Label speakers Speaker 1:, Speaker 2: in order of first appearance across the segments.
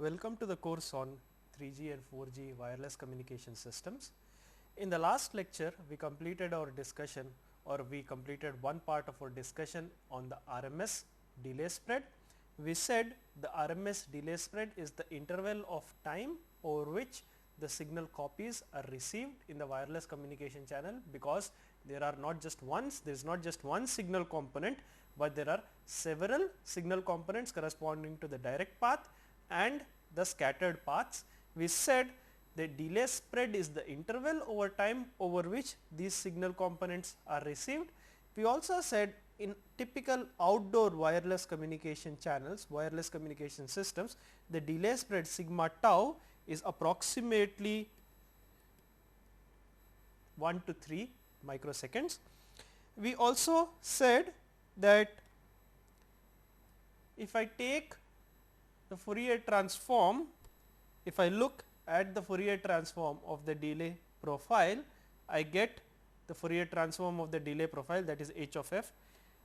Speaker 1: Welcome to the course on 3G and 4G wireless communication systems. In the last lecture, we completed our discussion, or we completed one part of our discussion on the RMS delay spread. We said the RMS delay spread is the interval of time over which the signal copies are received in the wireless communication channel, because there is not just one signal component, but there are several signal components corresponding to the direct path and the scattered paths. We said the delay spread is the interval over time over which these signal components are received. We also said in typical outdoor wireless communication channels, wireless communication systems, the delay spread sigma tau is approximately 1 to 3 microseconds. We also said that if I take the Fourier transform, if I look at the Fourier transform of the delay profile, I get the Fourier transform of the delay profile, that is h of f,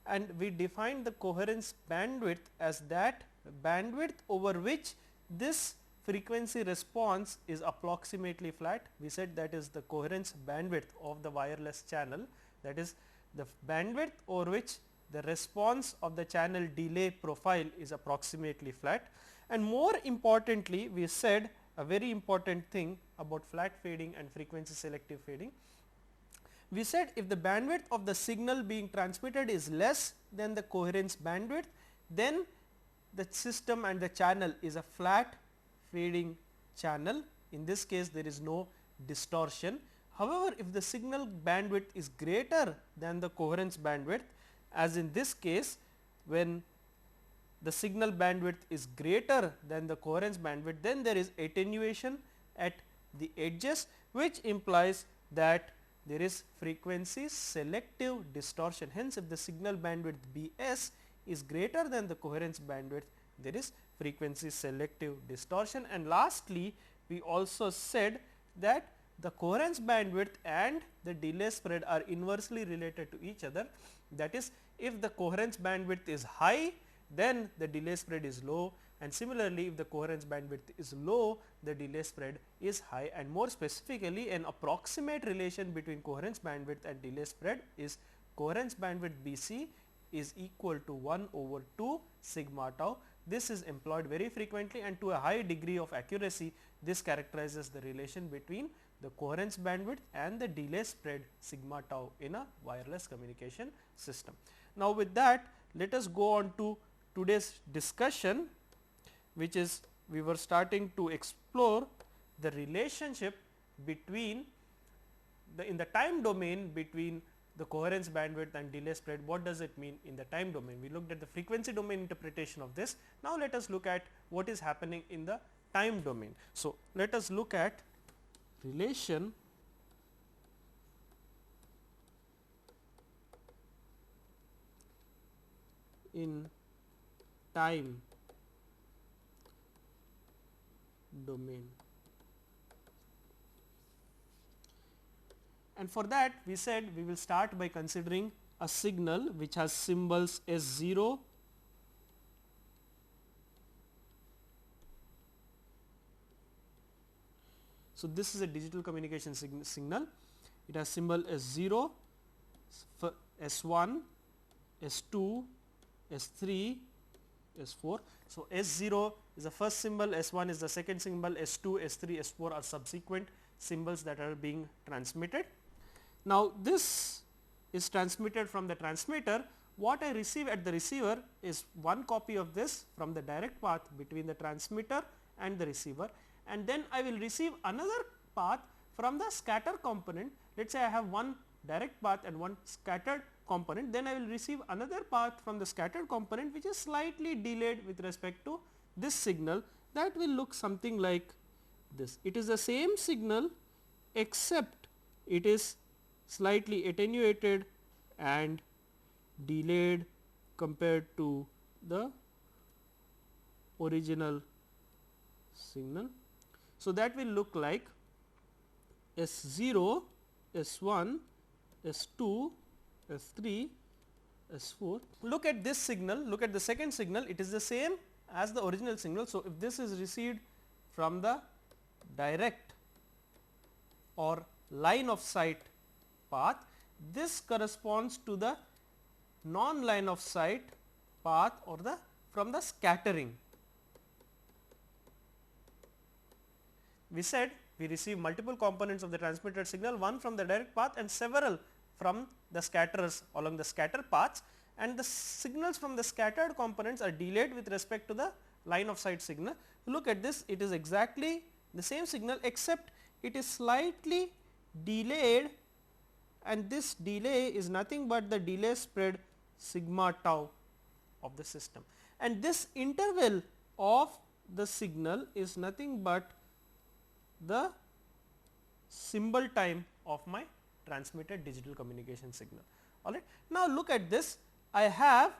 Speaker 1: and we define the coherence bandwidth as that bandwidth over which this frequency response is approximately flat. We said that is the coherence bandwidth of the wireless channel, that is the bandwidth over which the response of the channel delay profile is approximately flat. And more importantly, we said a very important thing about flat fading and frequency selective fading. We said if the bandwidth of the signal being transmitted is less than the coherence bandwidth, then the system and the channel is a flat fading channel. In this case, there is no distortion. However, if the signal bandwidth is greater than the coherence bandwidth, as in this case, when the signal bandwidth is greater than the coherence bandwidth, then there is attenuation at the edges, which implies that there is frequency selective distortion. Hence, if the signal bandwidth Bs is greater than the coherence bandwidth, there is frequency selective distortion. And lastly, we also said that the coherence bandwidth and the delay spread are inversely related to each other. That is, if the coherence bandwidth is high, then the delay spread is low, and similarly if the coherence bandwidth is low, the delay spread is high. And more specifically, an approximate relation between coherence bandwidth and delay spread is coherence bandwidth Bc is equal to 1 over 2 sigma tau. This is employed very frequently, and to a high degree of accuracy, this characterizes the relation between the coherence bandwidth and the delay spread sigma tau in a wireless communication system. Now, with that, let us go on to today's discussion, which is we were starting to explore the relationship between in the time domain between the coherence bandwidth and delay spread. What does it mean in the time domain? We looked at the frequency domain interpretation of this. Now, let us look at what is happening in the time domain. So, let us look at relation in time domain. And for that, we said we will start by considering a signal which has symbols S0, so this is a digital communication signal. It has symbol S0, S1, S2, S3, S4. So, S0 is the first symbol, S1 is the second symbol, S2, S3, S4 are subsequent symbols that are being transmitted. Now, this is transmitted from the transmitter. What I receive at the receiver is one copy of this from the direct path between the transmitter and the receiver, and then I will receive another path from the scatter component. Let us say I have one direct path and one scattered component, then I will receive another path from the scattered component, which is slightly delayed with respect to this signal. That will look something like this. It is the same signal, except it is slightly attenuated and delayed compared to the original signal. So, that will look like S0, S1, S2, S3, S4. Look at this signal, look at the second signal, it is the same as the original signal. So, if this is received from the direct or line of sight path, this corresponds to the non line of sight path or the from the scattering. We said we receive multiple components of the transmitted signal, one from the direct path and several from the scatterers along the scatter paths, and the signals from the scattered components are delayed with respect to the line of sight signal. Look at this, it is exactly the same signal except it is slightly delayed, and this delay is nothing but the delay spread sigma tau of the system, and this interval of the signal is nothing but the symbol time of my transmitted digital communication signal. All right. Now, look at this, I have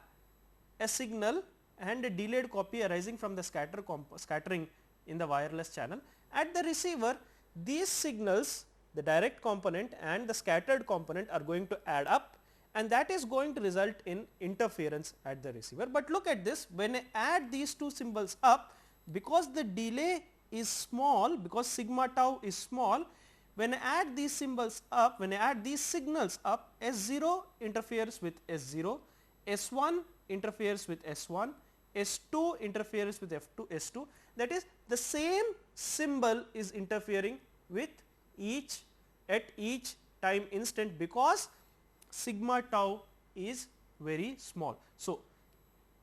Speaker 1: a signal and a delayed copy arising from the scattering in the wireless channel. At the receiver, these signals, the direct component and the scattered component, are going to add up, and that is going to result in interference at the receiver. But look at this, when I add these two symbols up, because the delay is small, because sigma tau is small, when I add these symbols up, when I add these signals up, S0 interferes with S0, S1 interferes with S1, S2 interferes with S2, that is the same symbol is interfering with each at each time instant, because sigma tau is very small. So,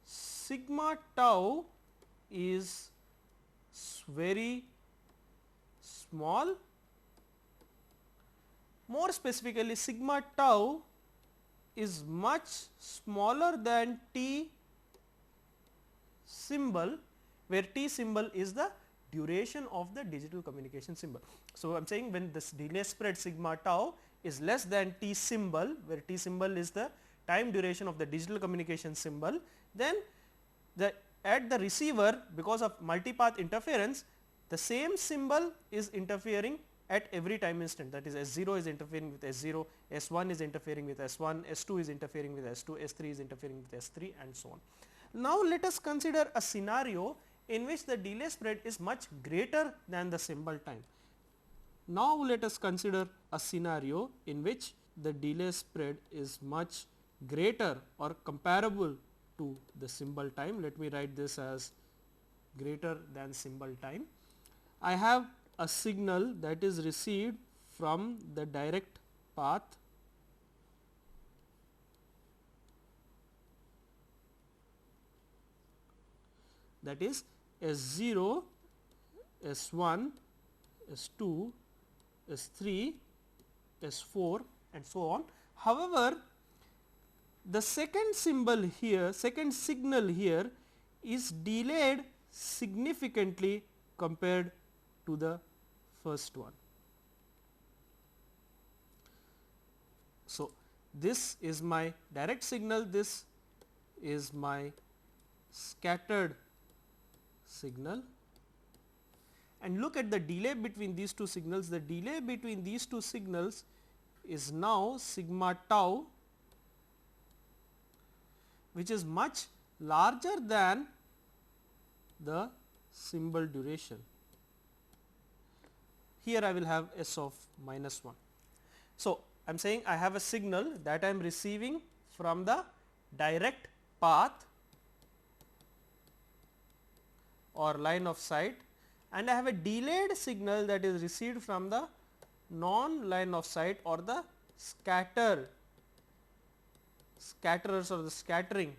Speaker 1: sigma tau is very small. More specifically, sigma tau is much smaller than T symbol, where T symbol is the duration of the digital communication symbol. So, I am saying when this delay spread sigma tau is less than T symbol, where T symbol is the time duration of the digital communication symbol, then at the receiver, because of multipath interference, the same symbol is interfering at every time instant, that is S0 is interfering with S0, S1 is interfering with S1, S2 is interfering with S2, S3 is interfering with S3, and so on. Now, let us consider a scenario in which the delay spread is much greater than the symbol time. Now, let us consider a scenario in which the delay spread is much greater or comparable to the symbol time. Let me write this as greater than symbol time. I have a signal that is received from the direct path that is S0, S1, S2, S3, S4 and so on. However, the second symbol here, second signal here is delayed significantly compared to the first one. So, this is my direct signal, this is my scattered signal, and look at the delay between these two signals. The delay between these two signals is now sigma tau, which is much larger than the symbol duration. Here I will have S of minus 1. So, I am saying I have a signal that I am receiving from the direct path or line of sight, and I have a delayed signal that is received from the non line of sight or the scatterers or the scattering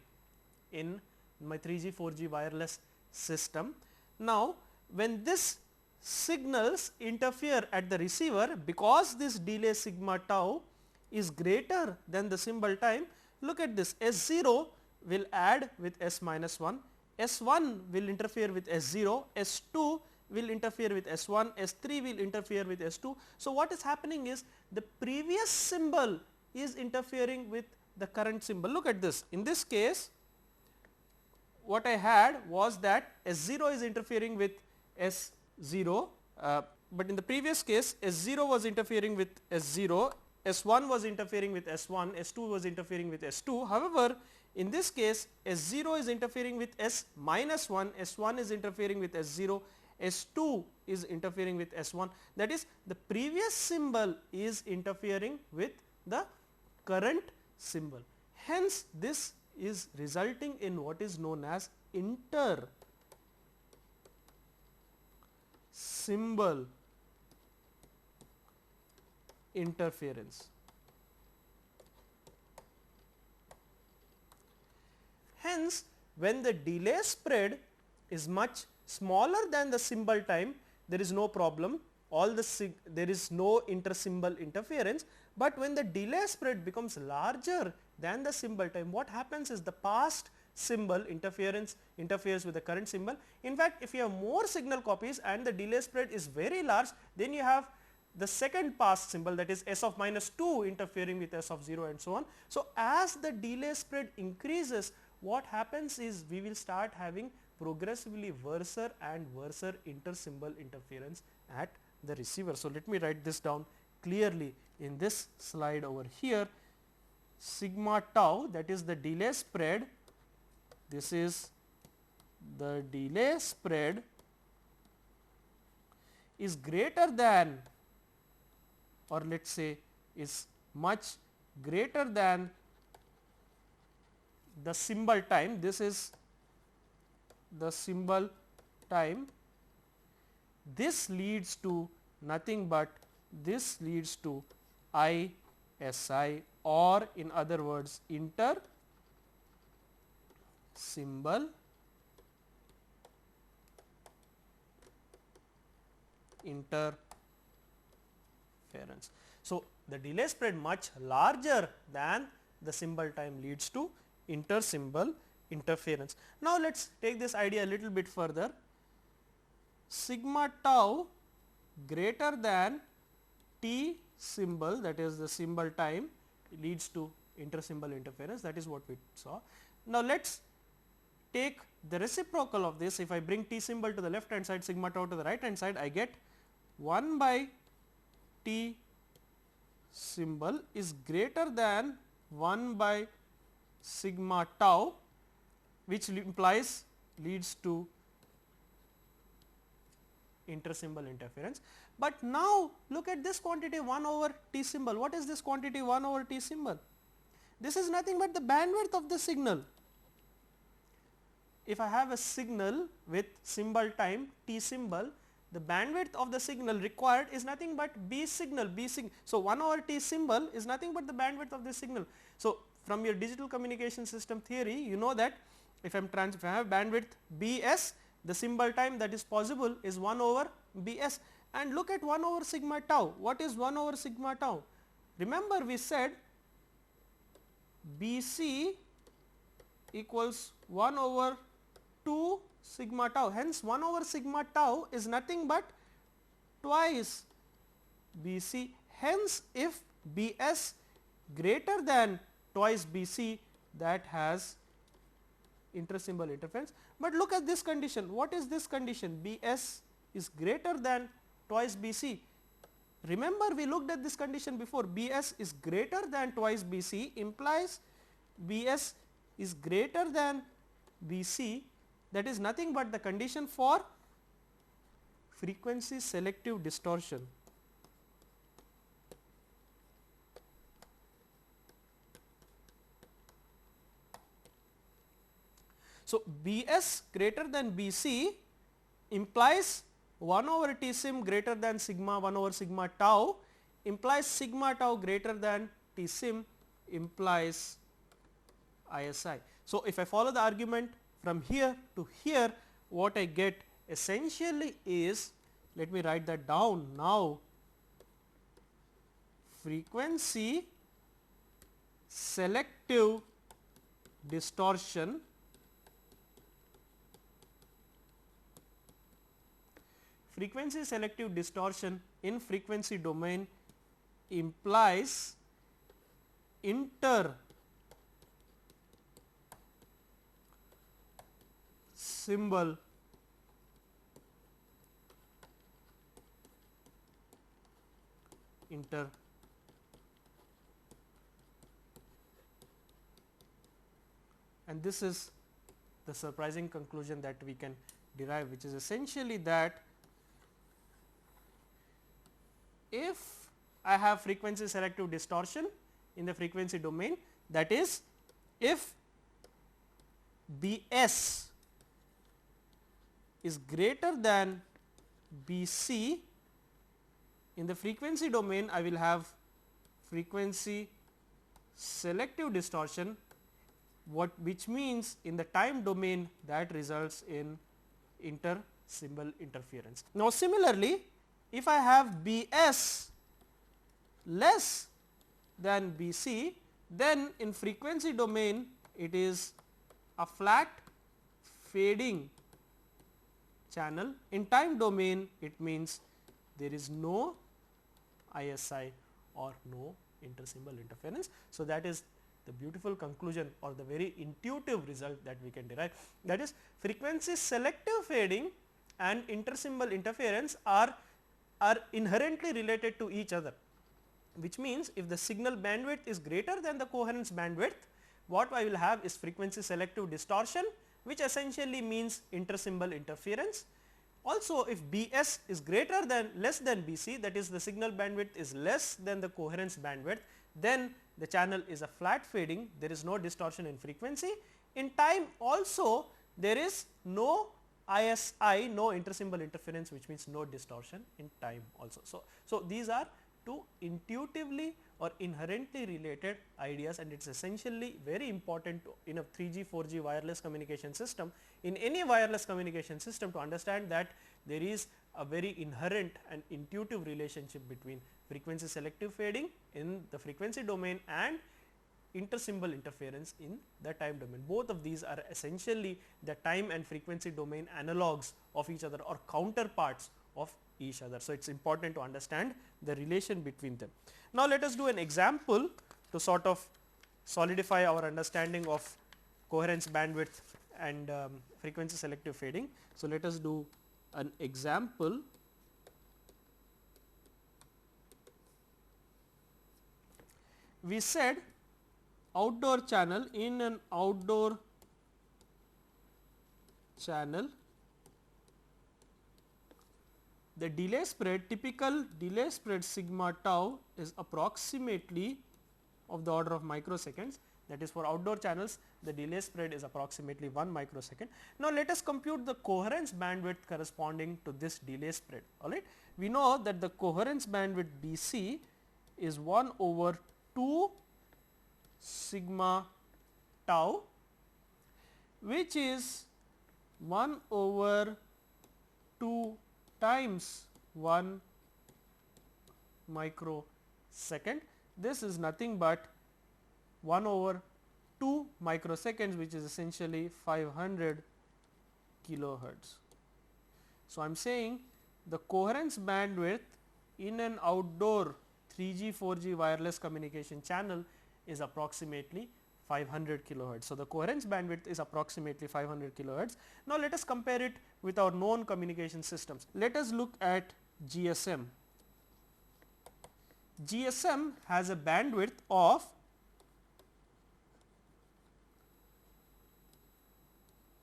Speaker 1: in my 3G 4G wireless system. Now, when this signals interfere at the receiver, because this delay sigma tau is greater than the symbol time, look at this, S0 will add with S minus 1, S1 will interfere with S0, S2 will interfere with S1, S3 will interfere with S2. So, what is happening is the previous symbol is interfering with the current symbol. Look at this, in this case what I had was that S0 is interfering with S0, but in the previous case S0 was interfering with S0, S1 was interfering with S1, S2 was interfering with S2. However, In this case S0 is interfering with S minus 1, S1 is interfering with S0, S2 is interfering with S1, that is the previous symbol is interfering with the current symbol. Hence, this is resulting in what is known as inter symbol interference. Hence, when the delay spread is much smaller than the symbol time, there is no problem, there is no inter-symbol interference, but when the delay spread becomes larger than the symbol time, what happens is the past symbol interferes with the current symbol. In fact, if you have more signal copies and the delay spread is very large, then you have the second past symbol, that is S of minus 2 interfering with S of 0 and so on. So, as the delay spread increases, what happens is we will start having progressively worser and worser inter-symbol interference at the receiver. So, let me write this down clearly in this slide over here. Sigma tau, that is the delay spread, this is the delay spread is greater than, or let us say is much greater than the symbol time. This is the symbol time. This leads to nothing but this leads to ISI, or in other words inter symbol interference. So, the delay spread much larger than the symbol time leads to inter symbol interference. Now, let us take this idea a little bit further. Sigma tau greater than T symbol, that is the symbol time, leads to inter symbol interference, that is what we saw. Now, let us take the reciprocal of this. If I bring T symbol to the left hand side, sigma tau to the right hand side, I get 1 by T symbol is greater than 1 by sigma tau, which implies leads to inter symbol interference. But now, look at this quantity 1 over T symbol. What is this quantity 1 over T symbol? This is nothing but the bandwidth of the signal. If I have a signal with symbol time T symbol, the bandwidth of the signal required is nothing but B signal. So, 1 over T symbol is nothing but the bandwidth of the signal. So, from your digital communication system theory, you know that if I have bandwidth Bs, the symbol time that is possible is 1 over Bs. And look at 1 over sigma tau. What is 1 over sigma tau? Remember, we said Bc equals 1 over 2 sigma tau. Hence, 1 over sigma tau is nothing but twice Bc. Hence, if Bs greater than twice Bc, that has inter-symbol interference. But look at this condition. What is this condition? Bs is greater than twice Bc. Remember, we looked at this condition before. Bs is greater than twice Bc implies Bs is greater than Bc. That is nothing but the condition for frequency selective distortion. So, Bs greater than Bc implies 1 over T sim greater than sigma 1 over sigma tau, implies sigma tau greater than T sim, implies ISI. So, if I follow the argument from here to here, what I get essentially is, let me write that down now, frequency selective distortion in frequency domain implies inter symbol and this is the surprising conclusion that we can derive, which is essentially that if I have frequency selective distortion in the frequency domain, that is if Bs is greater than Bc in the frequency domain, I will have frequency selective distortion, which means in the time domain that results in inter-symbol interference. Now, similarly, if I have Bs less than Bc, then in frequency domain it is a flat fading channel. In time domain it means there is no ISI or no inter-symbol interference. So, that is the beautiful conclusion or the very intuitive result that we can derive, that is frequency selective fading and inter-symbol interference are inherently related to each other, which means if the signal bandwidth is greater than the coherence bandwidth, what I will have is frequency selective distortion, which essentially means inter-symbol interference. Also, if Bs is greater than less than Bc, that is the signal bandwidth is less than the coherence bandwidth, then the channel is a flat fading, there is no distortion in frequency. In time also there is no ISI, no inter-symbol interference, which means no distortion in time also. So, these are two intuitively or inherently related ideas, and it is essentially very important in a 3G, 4G wireless communication system, in any wireless communication system, to understand that there is a very inherent and intuitive relationship between frequency selective fading in the frequency domain and inter-symbol interference in the time domain. Both of these are essentially the time and frequency domain analogues of each other or counterparts of each other. So, it is important to understand the relation between them. Now, let us do an example to sort of solidify our understanding of coherence bandwidth and frequency selective fading. So, let us do an example. We said outdoor channel, in an outdoor channel the delay spread, typical delay spread sigma tau is approximately of the order of microseconds, that is for outdoor channels the delay spread is approximately 1 microsecond. Now, let us compute the coherence bandwidth corresponding to this delay spread. All right. We know that the coherence bandwidth Bc is 1 over 2 sigma tau, which is 1 over 2 times 1 microsecond. This is nothing but 1 over 2 microseconds, which is essentially 500 kilohertz. So, I am saying the coherence bandwidth in an outdoor 3G, 4G wireless communication channel is approximately 500 kilohertz. So, the coherence bandwidth is approximately 500 kilohertz. Now, let us compare it with our known communication systems. Let us look at GSM. GSM has a bandwidth of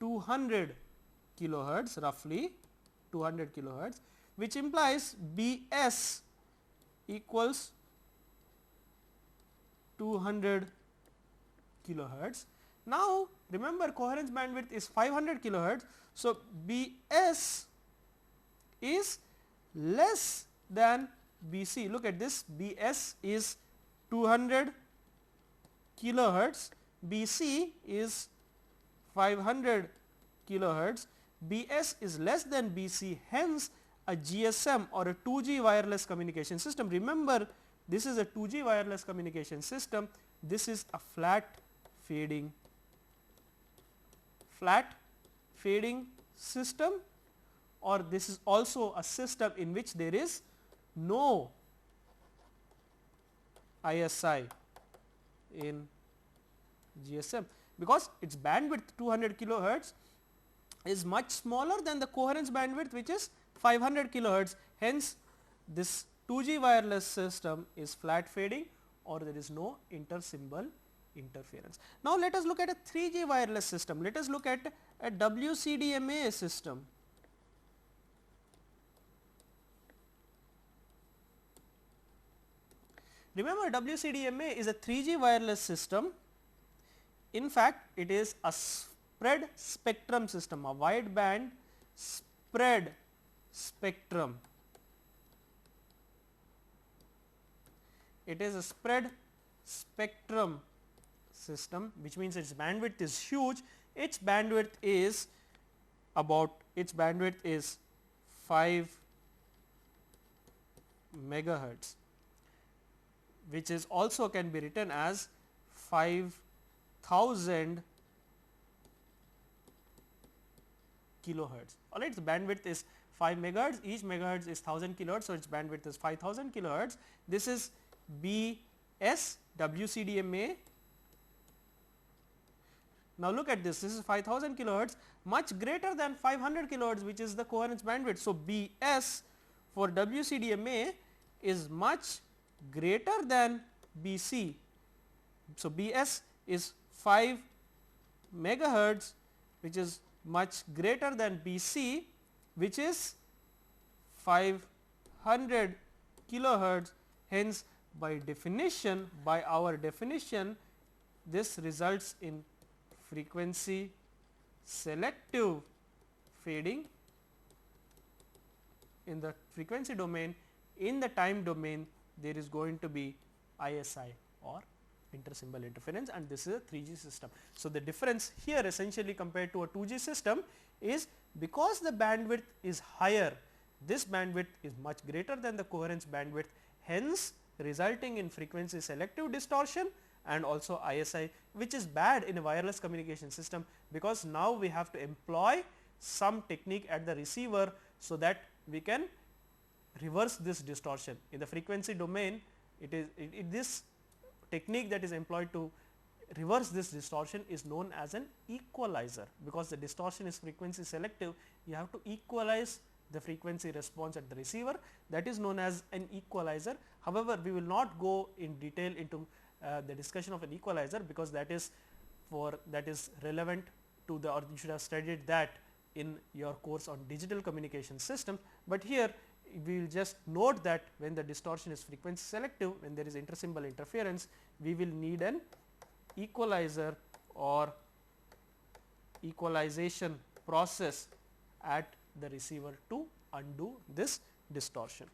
Speaker 1: 200 kilohertz, roughly 200 kilohertz, which implies Bs equals 200 kilohertz. Now, remember coherence bandwidth is 500 kilohertz. So, Bs is less than Bc. Look at this, Bs is 200 kilohertz, Bc is 500 kilohertz, Bs is less than Bc, hence a GSM or a 2G wireless communication system. Remember, this is a 2G wireless communication system, this is a flat fading system, or this is also a system in which there is no ISI in GSM, because its bandwidth 200 kilohertz is much smaller than the coherence bandwidth, which is 500 kilohertz. Hence, this 2G wireless system is flat fading or there is no inter-symbol interference. Now, let us look at a 3G wireless system. Let us look at a WCDMA system. Remember, WCDMA is a 3G wireless system. In fact, it is a spread spectrum system, a wide band spread spectrum. It is a spread spectrum system, which means its bandwidth is huge. Its bandwidth is 5 megahertz, which is also can be written as 5000 kilohertz. All right, the bandwidth is 5 megahertz, each megahertz is 1000 kilohertz, so its bandwidth is 5000 kilohertz. This is BS WCDMA. Now, look at this is 5000 kilohertz, much greater than 500 kilohertz, which is the coherence bandwidth. So, BS for WCDMA is much greater than BC. So, BS is 5 megahertz, which is much greater than BC, which is 500 kilohertz. Hence, by definition, by our definition, this results in frequency selective fading in the frequency domain. In the time domain, there is going to be ISI or intersymbol interference, and this is a 3G system. So, the difference here essentially compared to a 2G system is because the bandwidth is higher, this bandwidth is much greater than the coherence bandwidth, hence resulting in frequency selective distortion and also ISI, which is bad in a wireless communication system, because now we have to employ some technique at the receiver, so that we can reverse this distortion. In the frequency domain, this technique that is employed to reverse this distortion is known as an equalizer, because the distortion is frequency selective. You have to equalize the frequency response at the receiver, that is known as an equalizer. However, we will not go in detail into the discussion of an equalizer, because that is relevant to the, or you should have studied that in your course on digital communication systems. But here we will just note that when the distortion is frequency selective, when there is intersymbol interference, we will need an equalizer or equalization process at the receiver to undo this distortion.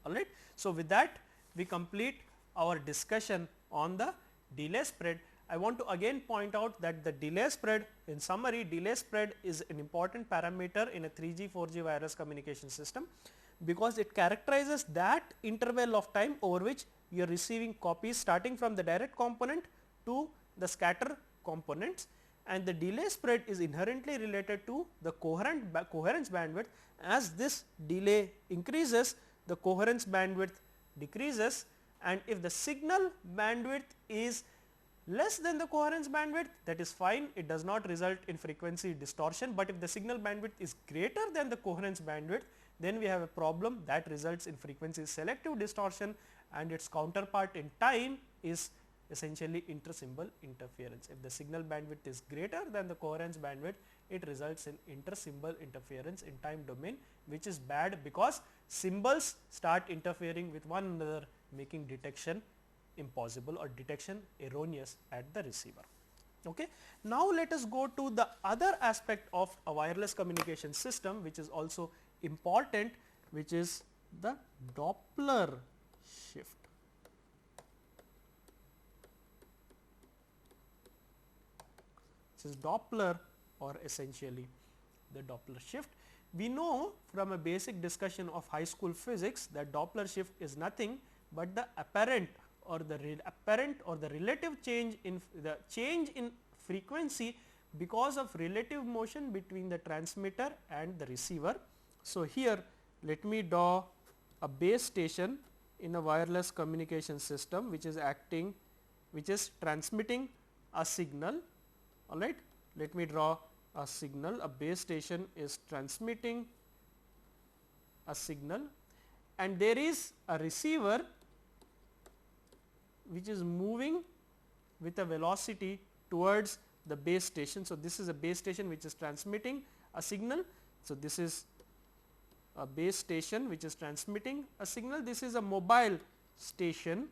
Speaker 1: All right. So, with that we complete our discussion on the delay spread. I want to again point out that the delay spread, in summary, delay spread is an important parameter in a 3G 4G wireless communication system, because it characterizes that interval of time over which you are receiving copies starting from the direct component to the scatter components, and the delay spread is inherently related to the coherence bandwidth. As this delay increases, the coherence bandwidth decreases, and if the signal bandwidth is less than the coherence bandwidth, that is fine, it does not result in frequency distortion. But if the signal bandwidth is greater than the coherence bandwidth, then we have a problem that results in frequency selective distortion, and its counterpart in time is essentially intersymbol interference. If the signal bandwidth is greater than the coherence bandwidth, it results in intersymbol interference in time domain, which is bad, because symbols start interfering with one another, making detection impossible or detection erroneous at the receiver. Okay. Now, let us go to the other aspect of a wireless communication system, which is also important, which is the Doppler shift. This is Doppler, or essentially the Doppler shift. We know from a basic discussion of high school physics that Doppler shift is nothing but the apparent or the relative change in frequency because of relative motion between the transmitter and the receiver. So, here let me draw a base station in a wireless communication system, which is transmitting a signal. All right. Let me draw a signal. A base station is transmitting a signal, and there is a receiver which is moving with a velocity towards the base station. So, this is a base station which is transmitting a signal. So, this is a base station which is transmitting a signal. This is a mobile station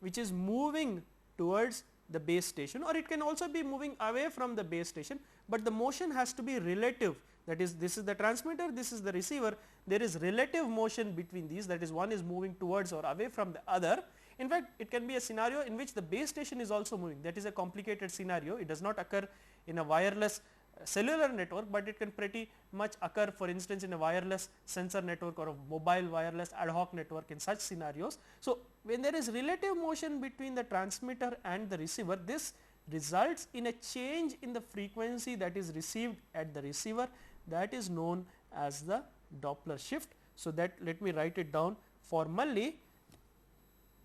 Speaker 1: which is moving towards the base station, or it can also be moving away from the base station, but the motion has to be relative. That is, this is the transmitter, this is the receiver, there is relative motion between these, that is, one is moving towards or away from the other. In fact, it can be a scenario in which the base station is also moving, that is a complicated scenario. It does not occur in a wireless cellular network, but it can pretty much occur, for instance, in a wireless sensor network or a mobile wireless ad hoc network in such scenarios. So, when there is relative motion between the transmitter and the receiver, this results in a change in the frequency that is received at the receiver, that is known as the Doppler shift. So, that let me write it down formally.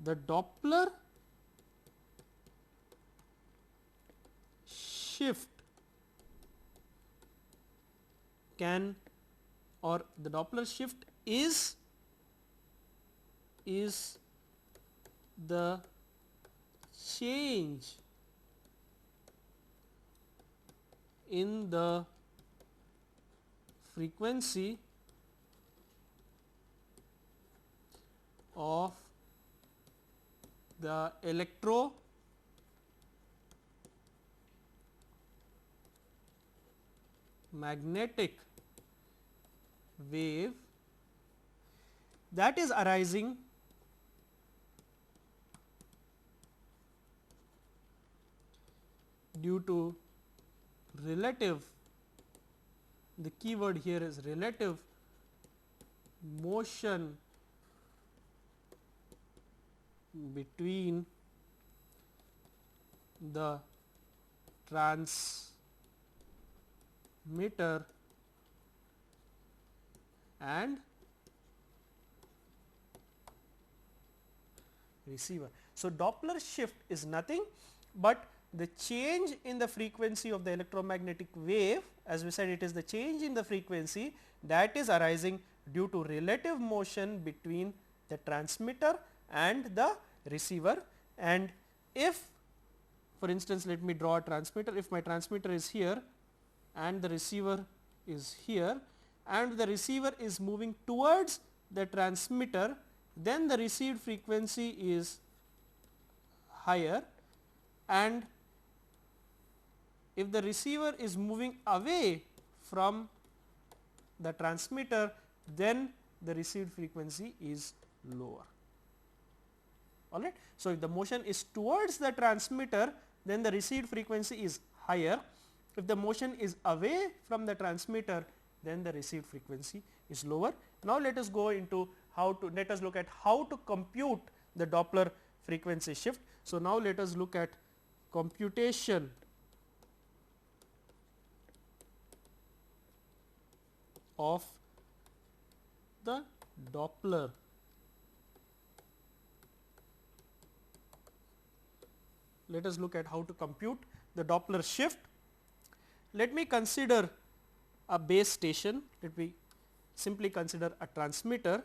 Speaker 1: The Doppler shift can, or the Doppler shift is the change in the frequency of the electromagnetic wave that is arising due to relative, the keyword here is relative motion between the transmitter and receiver. So, Doppler shift is nothing but the change in the frequency of the electromagnetic wave. As we said, it is the change in the frequency that is arising due to relative motion between the transmitter and the receiver. And if, for instance, let me draw a transmitter. If my transmitter is here and the receiver is here, and the receiver is moving towards the transmitter, then the received frequency is higher, and if the receiver is moving away from the transmitter, then the received frequency is lower. All right. So, if the motion is towards the transmitter, then the received frequency is higher. If the motion is away from the transmitter, then the received frequency is lower. Now, let us go into let us look at how to compute the Doppler frequency shift. So, now let us look at computation of the Doppler let us look at how to compute the Doppler shift. Let me consider a base station. Let me simply consider a transmitter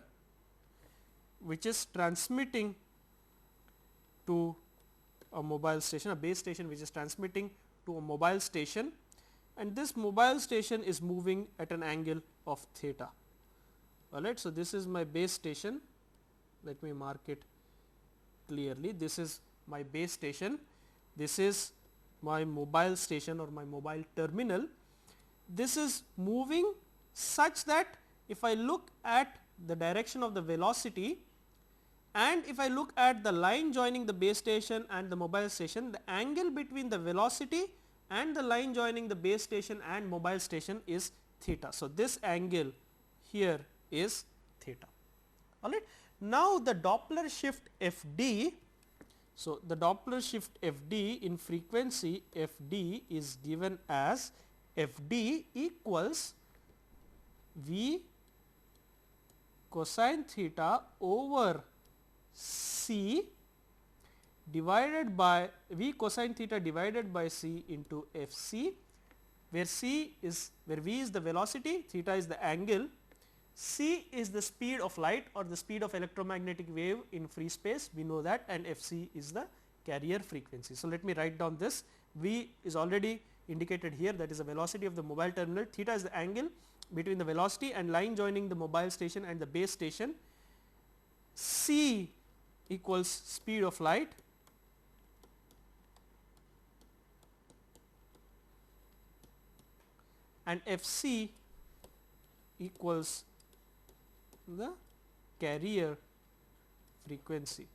Speaker 1: which is transmitting to a mobile station, a base station which is transmitting to a mobile station, and this mobile station is moving at an angle of theta. All right. So, this is my base station. Let me mark it clearly. This is my base station. This is my mobile station or my mobile terminal. This is moving such that if I look at the direction of the velocity and if I look at the line joining the base station and the mobile station, the angle between the velocity and the line joining the base station and mobile station is theta. So, this angle here is theta. All right. Now, the Doppler shift Fd. So, the Doppler shift Fd in frequency Fd is given as Fd equals V cosine theta over C divided by V cosine theta divided by C into Fc, where V is the velocity, theta is the angle, C is the speed of light or the speed of electromagnetic wave in free space, we know that, and Fc is the carrier frequency. So, let me write down this. V is already indicated here, that is the velocity of the mobile terminal, theta is the angle between the velocity and line joining the mobile station and the base station, c equals speed of light, and Fc equals the carrier frequency.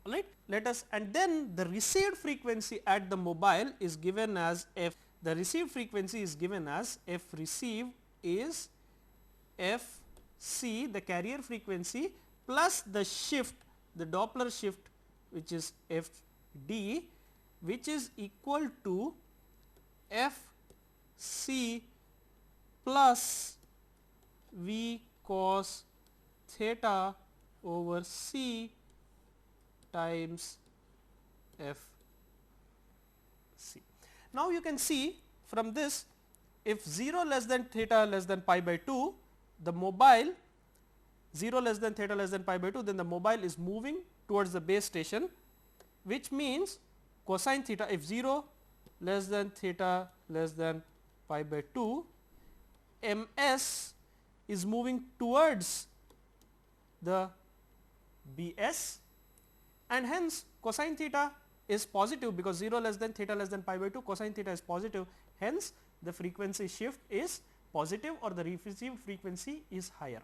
Speaker 1: Alright, let us, and then the received frequency at the mobile is given as f, the received frequency is given as f received is f c, the carrier frequency, plus the shift, the Doppler shift, which is f d, which is equal to f c plus v cos theta over c times f c. Now, you can see from this, if 0 less than theta less than pi by 2, the mobile 0 less than theta less than pi by 2, then the mobile is moving towards the base station, which means cosine theta, if 0 less than theta less than pi by 2, ms is moving towards the bs, and hence cosine theta is positive, because 0 less than theta less than pi by 2, cosine theta is positive, hence the frequency shift is positive or the received frequency is higher.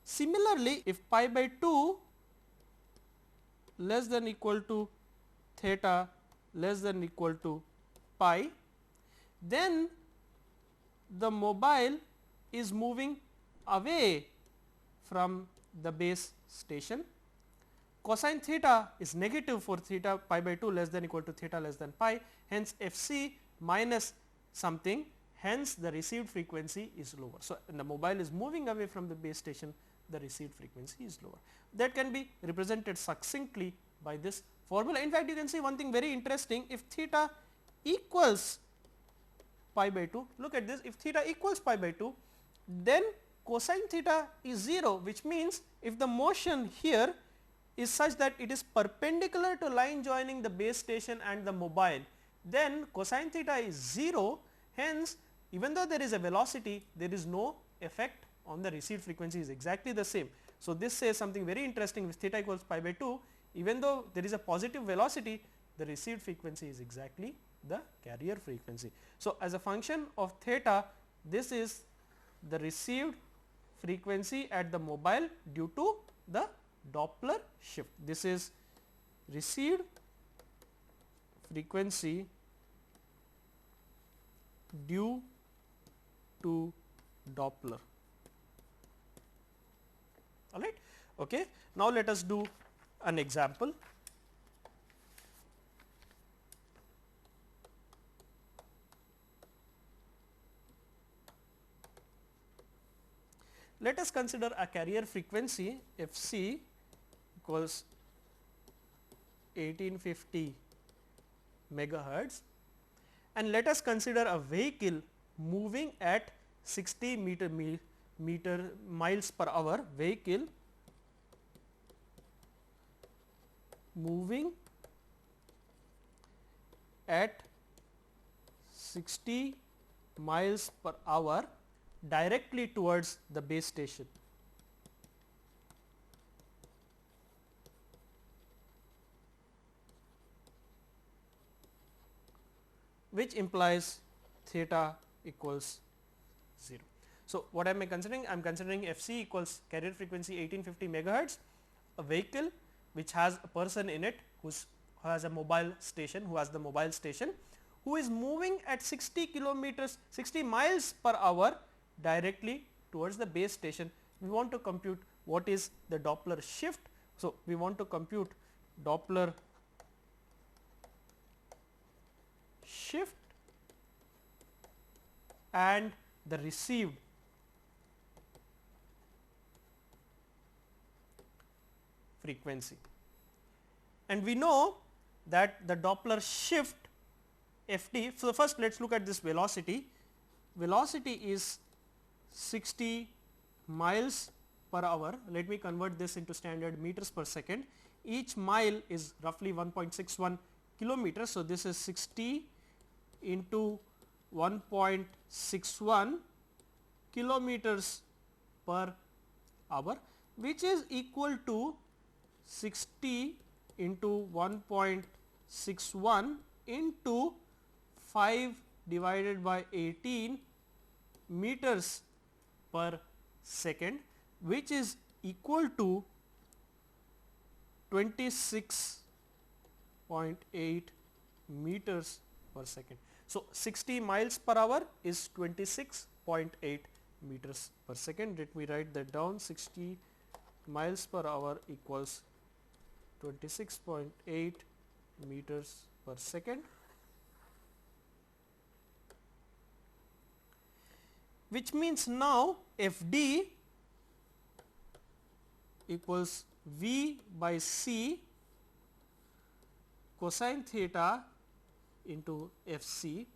Speaker 1: Similarly, if pi by 2 less than equal to theta less than equal to pi, then the mobile is moving away from the base station. Cosine theta is negative for theta pi by 2 less than equal to theta less than pi, hence f c minus something, hence the received frequency is lower. So, when the mobile is moving away from the base station, the received frequency is lower. That can be represented succinctly by this formula. In fact, you can see one thing very interesting, if theta equals pi by 2, look at this, if theta equals pi by 2, then cosine theta is 0, which means if the motion here is such that it is perpendicular to line joining the base station and the mobile, then cosine theta is 0, hence even though there is a velocity, there is no effect on the received frequency, is exactly the same. So, this says something very interesting, with theta equals pi by 2, even though there is a positive velocity, the received frequency is exactly the carrier frequency. So, as a function of theta, this is the received frequency at the mobile due to the Doppler shift. This is received frequency due to Doppler. All right. Okay. Now, let us do an example. Let us consider a carrier frequency f c equals 1850 megahertz, and let us consider a vehicle moving at 60 miles per hour, vehicle moving at 60 miles per hour directly towards the base station. Which implies theta equals 0. So, what am I considering? I am considering f c equals carrier frequency 1850 megahertz, a vehicle which has a person in it who has a mobile station, who is moving at 60 miles per hour directly towards the base station. We want to compute what is the Doppler shift. So, we want to compute Doppler shift and the received frequency. And we know that the Doppler shift f d. So, first let us look at this velocity. Velocity is 60 miles per hour. Let me convert this into standard meters per second. Each mile is roughly 1.61 kilometers. So, this is 60 into 1.61 kilometers per hour, which is equal to 60 into 1.61 into 5 divided by 18 meters per second, which is equal to 26.8 meters per second. So, 60 miles per hour is 26.8 meters per second. Let me write that down. 60 miles per hour equals 26.8 meters per second, which means now Fd equals V by C cosine theta into Fc,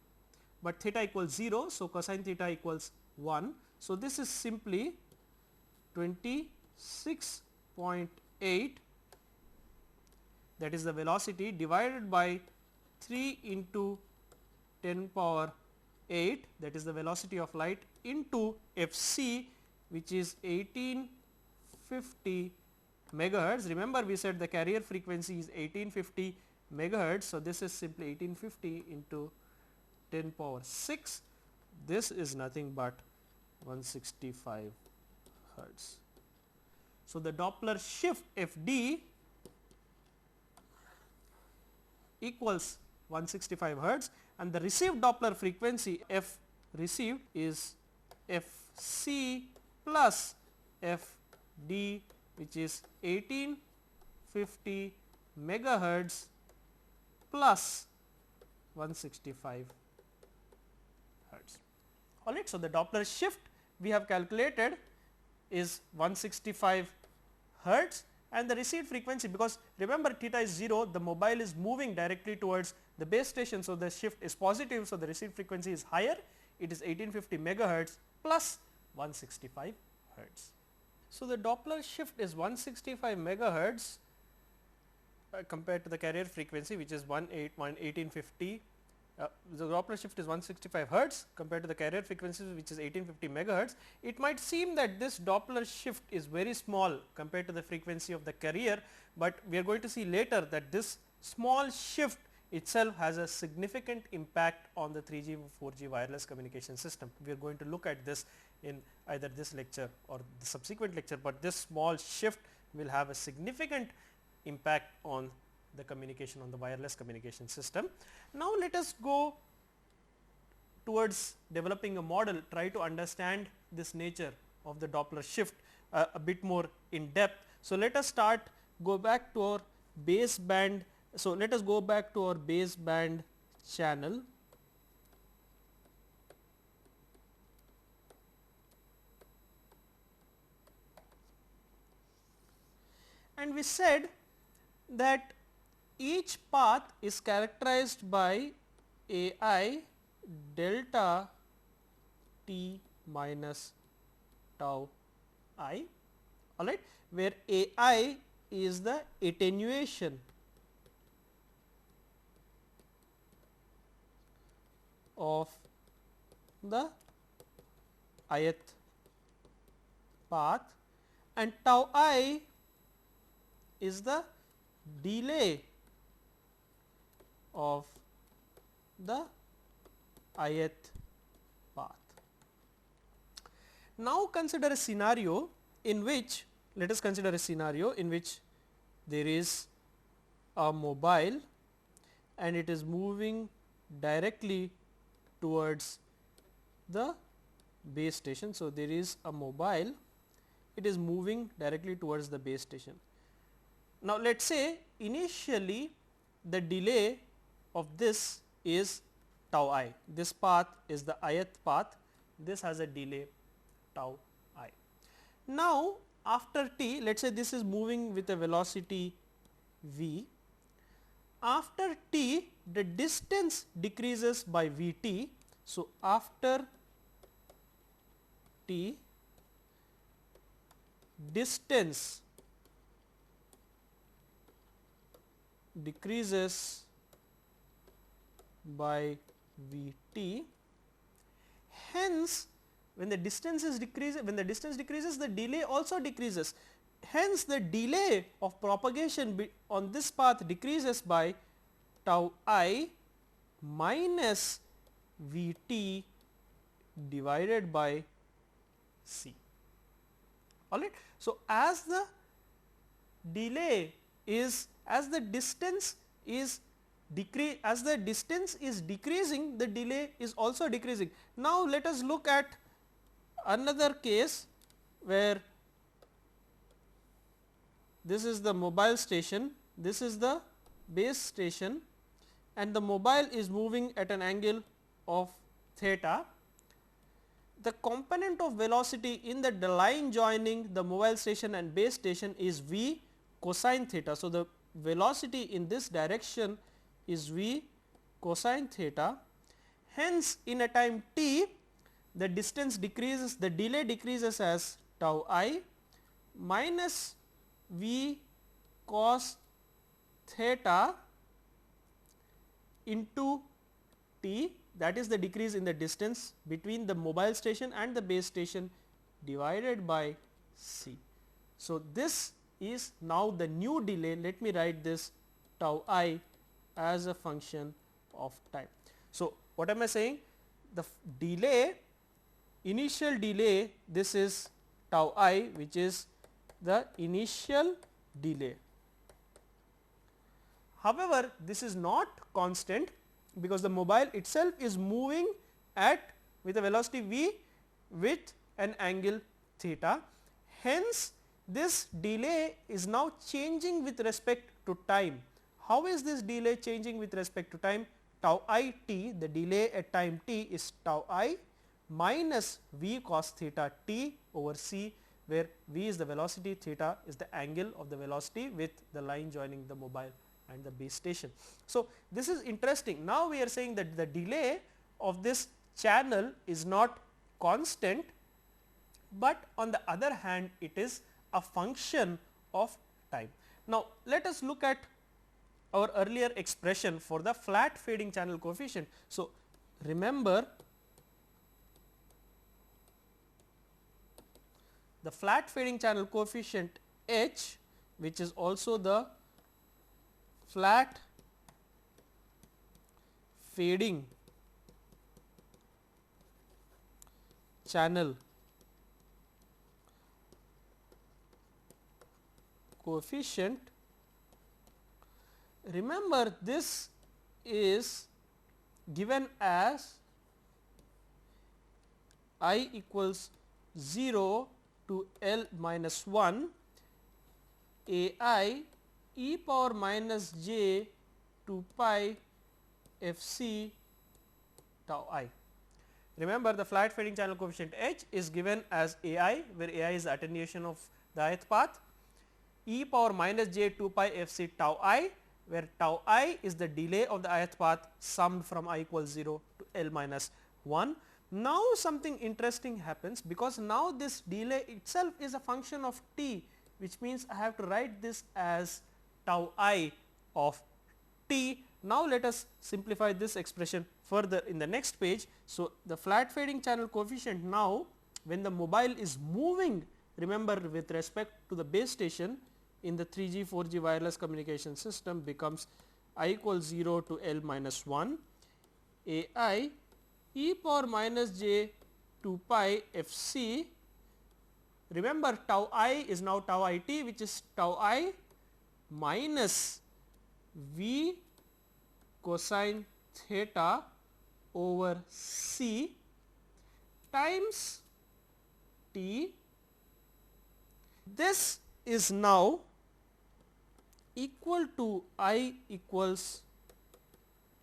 Speaker 1: but theta equals 0. So, cosine theta equals 1. So, this is simply 26.8, that is the velocity, divided by 3 into 10 power 8, that is the velocity of light, into Fc, which is 1850 megahertz. Remember, we said the carrier frequency is 1850 megahertz. So, this is simply 1850 into 10 power 6. This is nothing but 165 hertz. So, the Doppler shift Fd equals 165 hertz, and the received Doppler frequency F received is Fc plus Fd, which is 1850 megahertz plus 165 hertz. Alright, so the Doppler shift we have calculated is 165 hertz, and the received frequency, because remember theta is 0, the mobile is moving directly towards the base station. So, the shift is positive. So, the received frequency is higher, it is 1850 megahertz plus 165 hertz. So, the Doppler shift is 165 megahertz compared to the carrier frequency, which is 1850. The Doppler shift is 165 hertz compared to the carrier frequency, which is 1850 megahertz. It might seem that this Doppler shift is very small compared to the frequency of the carrier, but we are going to see later that this small shift itself has a significant impact on the 3G 4G wireless communication system. We are going to look at this in either this lecture or the subsequent lecture, but this small shift will have a significant impact on the communication, on the wireless communication system. Now, let us go towards developing a model, try to understand this nature of the Doppler shift a bit more in depth. So, let us go back to our baseband. So, let us go back to our baseband channel. And we said that each path is characterized by ai delta t minus tau I, alright, where ai is the attenuation of the ith path, and tau I is the delay of the ith path. Now, consider a scenario in which, let us consider a scenario in which there is a mobile and it is moving directly towards the base station. So, there is a mobile, it is moving directly towards the base station. Now, let us say initially the delay of this is tau I, this path is the ith path, this has a delay tau I. Now, after t, let us say this is moving with a velocity v, after t the distance decreases by Vt. So, after t distance decreases by V t, hence when the distance is decreases, the delay also decreases. Hence the delay of propagation on this path decreases by tau I minus V t divided by C. Alright. So, as the distance is decreasing, the delay is also decreasing. Now, let us look at another case where this is the mobile station, this is the base station, and the mobile is moving at an angle of theta. The component of velocity in the line joining the mobile station and base station is v cosine theta. So, the velocity in this direction is v cosine theta. Hence, in a time t, the distance decreases, the delay decreases as tau I minus v cos theta into t, that is the decrease in the distance between the mobile station and the base station divided by C. So, this is now the new delay. Let me write this tau I as a function of time. So, what am I saying? The delay, initial delay, this is tau I, which is the initial delay. However, this is not constant, because the mobile itself is moving with a velocity v with an angle theta. Hence, this delay is now changing with respect to time. How is this delay changing with respect to time? Tau I t, the delay at time t is tau I minus v cos theta t over C, where v is the velocity, theta is the angle of the velocity with the line joining the mobile and the base station. So, this is interesting. Now, we are saying that the delay of this channel is not constant, but on the other hand it is a function of time. Now, let us look at our earlier expression for the flat fading channel coefficient. So, remember the flat fading channel coefficient H, which is also the flat fading channel coefficient. Remember, this is given as I equals 0 to L minus 1 A I e power minus j 2 pi f c tau I. Remember, the flat fading channel coefficient H is given as A I, where A I is the attenuation of the ith path, e power minus j 2 pi f c tau I, where tau I is the delay of the ith path summed from I equals 0 to L minus 1. Now, something interesting happens, because now this delay itself is a function of t, which means I have to write this as tau I of t. Now, let us simplify this expression further in the next page. So, the flat fading channel coefficient now, when the mobile is moving, remember, with respect to the base station in the 3G 4G wireless communication system, becomes I equals 0 to L minus 1 A I e power minus j 2 pi f c. Remember, tau I is now tau I t, which is tau I minus v cosine theta over c times t. This is now equal to I equals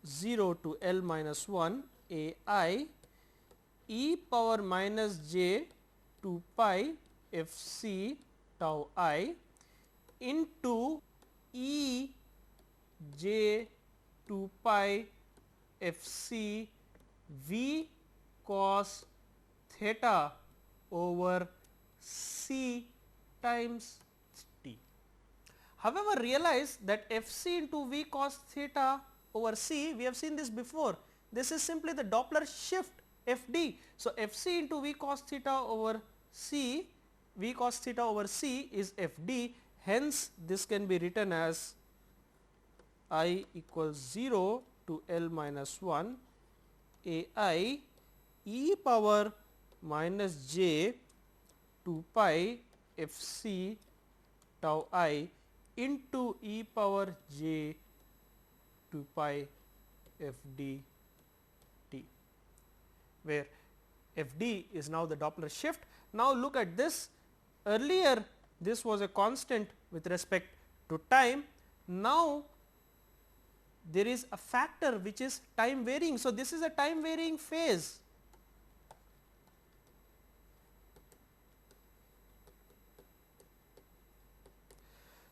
Speaker 1: 0 to L minus 1 A I e power minus j 2 pi f c tau I into e j 2 pi f c v cos theta over c times t. However, realize that f c into v cos theta over c, we have seen this before, this is simply the Doppler shift f d. So, f c into v cos theta over c, v cos theta over c is f d, hence this can be written as I equals 0 to L minus 1 a I e power minus j 2 pi f c tau I into e power j 2 pi f d t, where f d is now the Doppler shift. Now, look at this, earlier this was a constant with respect to time, now there is a factor which is time varying. So, this is a time varying phase.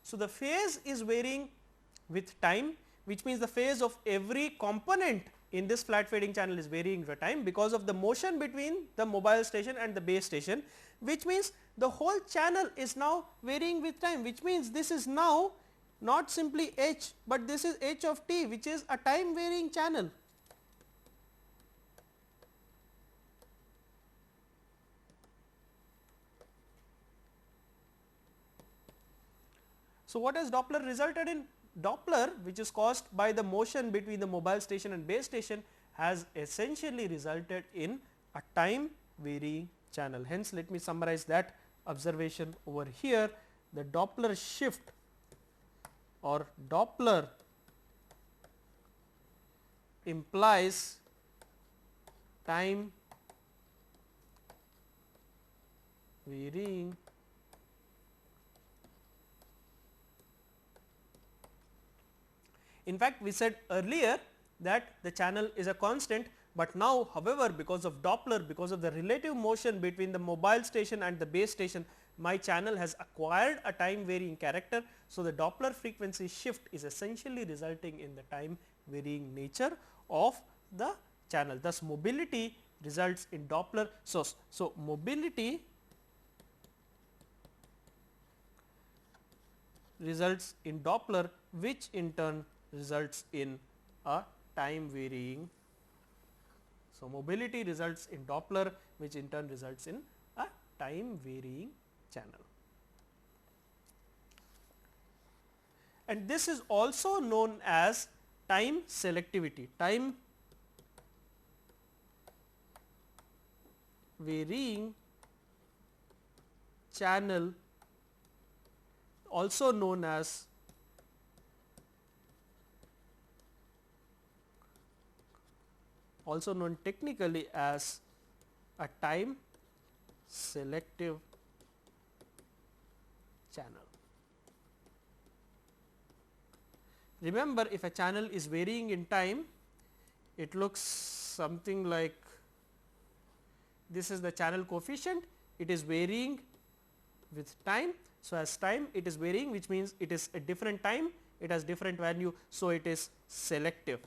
Speaker 1: So, the phase is varying with time, which means the phase of every component in this flat fading channel is varying with time because of the motion between the mobile station and the base station, which means the whole channel is now varying with time, which means this is now not simply h, but this is h of t, which is a time varying channel. So, what has Doppler resulted in? Doppler, which is caused by the motion between the mobile station and base station, has essentially resulted in a time varying channel. Hence, let me summarize that observation over here. The Doppler shift or Doppler implies time varying In fact, we said earlier that the channel is a constant, but now however, because of Doppler, because of the relative motion between the mobile station and the base station, my channel has acquired a time varying character. So, the Doppler frequency shift is essentially resulting in the time varying nature of the channel. Thus, mobility results in Doppler. So mobility results in Doppler, which in turn results in a time varying. So, mobility results in Doppler, which in turn results in a time varying channel. And this is also known as time selectivity, time varying channel, also known as technically as a time selective channel. Remember, if a channel is varying in time, it looks something like this is the channel coefficient, it is varying with time. So, as time it is varying, which means it is a different time, it has different value. So, it is selective.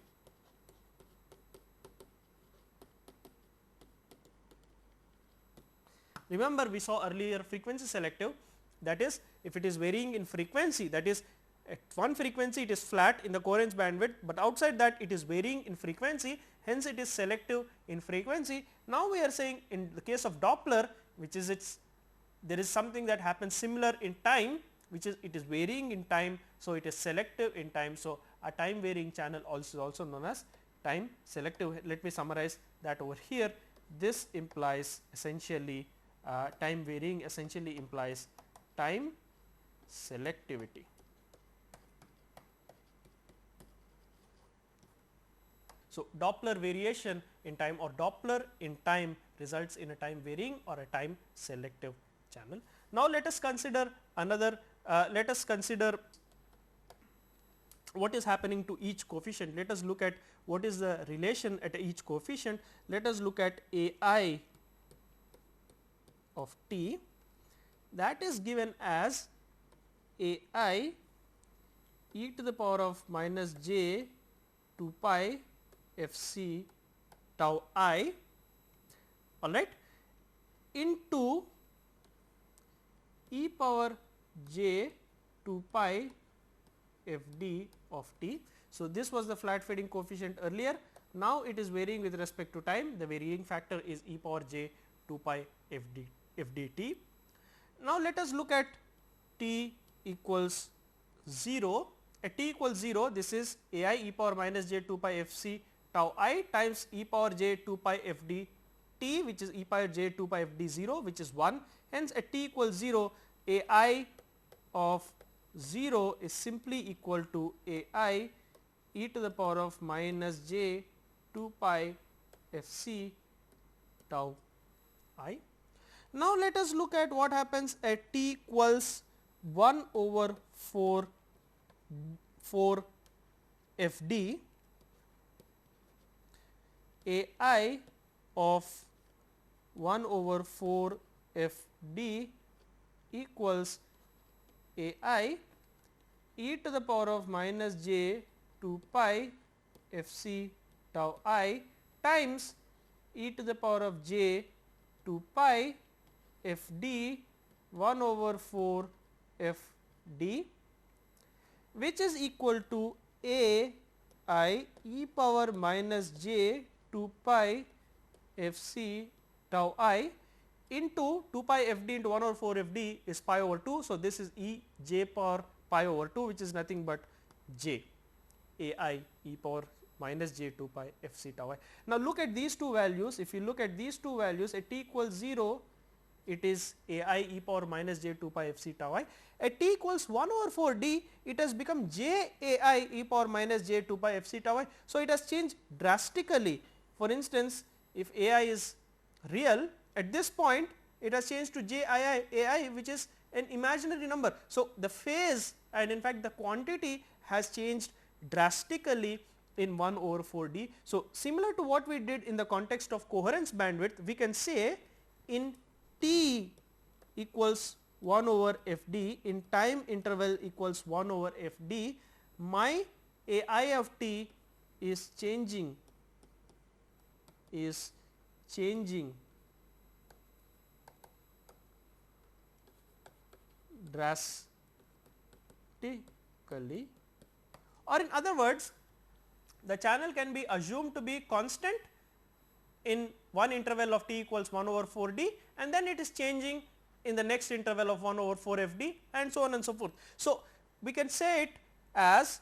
Speaker 1: Remember, we saw earlier frequency selective, that is if it is varying in frequency, that is at one frequency it is flat in the coherence bandwidth, but outside that it is varying in frequency, hence it is selective in frequency. Now, we are saying in the case of Doppler, which is there is something that happens similar in time, which is it is varying in time. So, it is selective in time. So, a time varying channel also known as time selective. Let me summarize that over here. This implies essentially time varying essentially implies time selectivity. So, Doppler variation in time or Doppler in time results in a time varying or a time selective channel. Now, let us consider another, let us consider what is happening to each coefficient. Let us look at what is the relation at each coefficient. Let us look at A I of t, that is given as A I e to the power of minus j 2 pi f c tau I, all right, into e power j 2 pi f d of t. So, this was the flat fading coefficient earlier. Now, it is varying with respect to time. The varying factor is e power j 2 pi f d t. Now, let us look at t equals 0. At t equals 0, this is a I e power minus j 2 pi f c tau I times e power j 2 pi f d t, which is e power j 2 pi f d 0, which is 1. Hence, at t equals 0, a I of 0 is simply equal to a I e to the power of minus j 2 pi f c tau I. Now, let us look at what happens at t equals 1 over 4 f d. A I of 1 over 4 f d equals a I e to the power of minus j 2 pi f c tau I times e to the power of j 2 pi f d 1 over 4 f d, which is equal to a I e power minus j 2 pi f c tau I into 2 pi f d into 1 over 4 f d is pi over 2. So, this is e j power pi over 2, which is nothing but j a I e power minus j 2 pi f c tau I. Now, look at these two values. If you look at these two values at t equals 0, it is a I e power minus j 2 pi f c tau I. At t equals 1 over 4 d, it has become j a I e power minus j 2 pi f c tau I. So, it has changed drastically. For instance, if a I is real, at this point it has changed to j I I a I, which is an imaginary number. So, the phase and in fact, the quantity has changed drastically in 1 over 4 d. So, similar to what we did in the context of coherence bandwidth, we can say in t equals 1 over f d, in time interval equals 1 over f d, my a I of t is changing drastically, or in other words, the channel can be assumed to be constant in one interval of t equals 1 over 4 d, and then it is changing in the next interval of 1 over 4 f d, and so on and so forth. So, we can say it as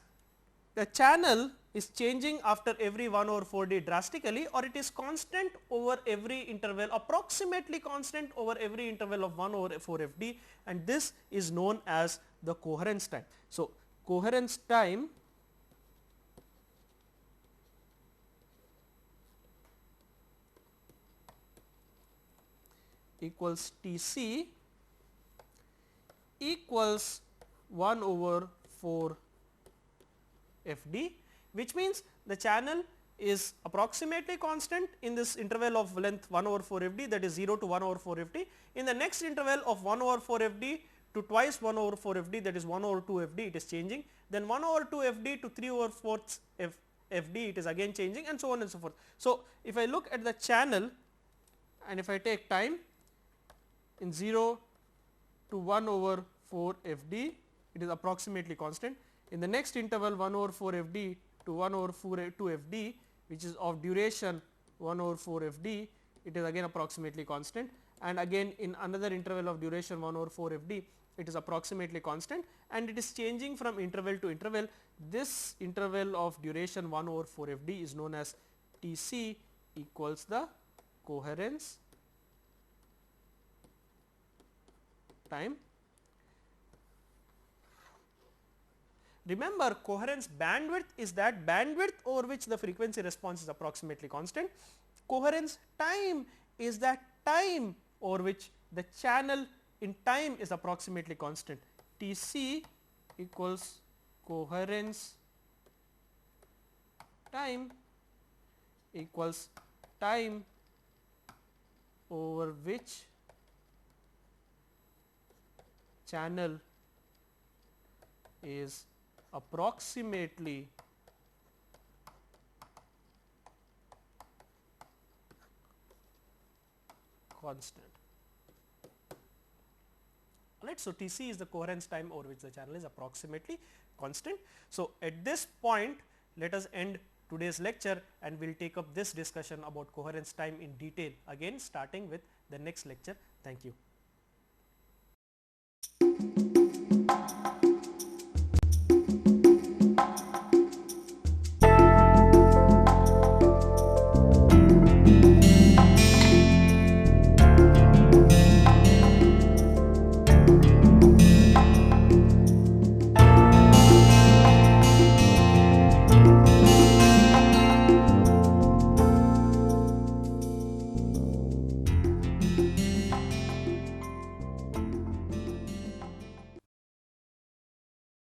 Speaker 1: the channel is changing after every 1 over 4 d drastically, or it is constant over every interval, approximately constant over every interval of 1 over 4 f d, and this is known as the coherence time. So, coherence time equals T c equals 1 over 4 f d, which means the channel is approximately constant in this interval of length 1 over 4 f d, that is 0 to 1 over 4 f d. In the next interval of 1 over 4 f d to twice 1 over 4 f d, that is 1 over 2 f d, it is changing. Then 1 over 2 f d to 3 over 4 f d, it is again changing, and so on and so forth. So, if I look at the channel and if I take time in 0 to 1 over 4 f d, it is approximately constant. In the next interval 1 over 4 f d to 1 over 2 f d, which is of duration 1 over 4 f d, it is again approximately constant, and again in another interval of duration 1 over 4 f d, it is approximately constant, and it is changing from interval to interval. This interval of duration 1 over 4 f d is known as T c equals the coherence time. Remember, coherence bandwidth is that bandwidth over which the frequency response is approximately constant. Coherence time is that time over which the channel in time is approximately constant. T c equals coherence time equals time over which channel is approximately constant. Right. So, Tc is the coherence time over which the channel is approximately constant. So, at this point let us end today's lecture and we will take up this discussion about coherence time in detail again starting with the next lecture. Thank you.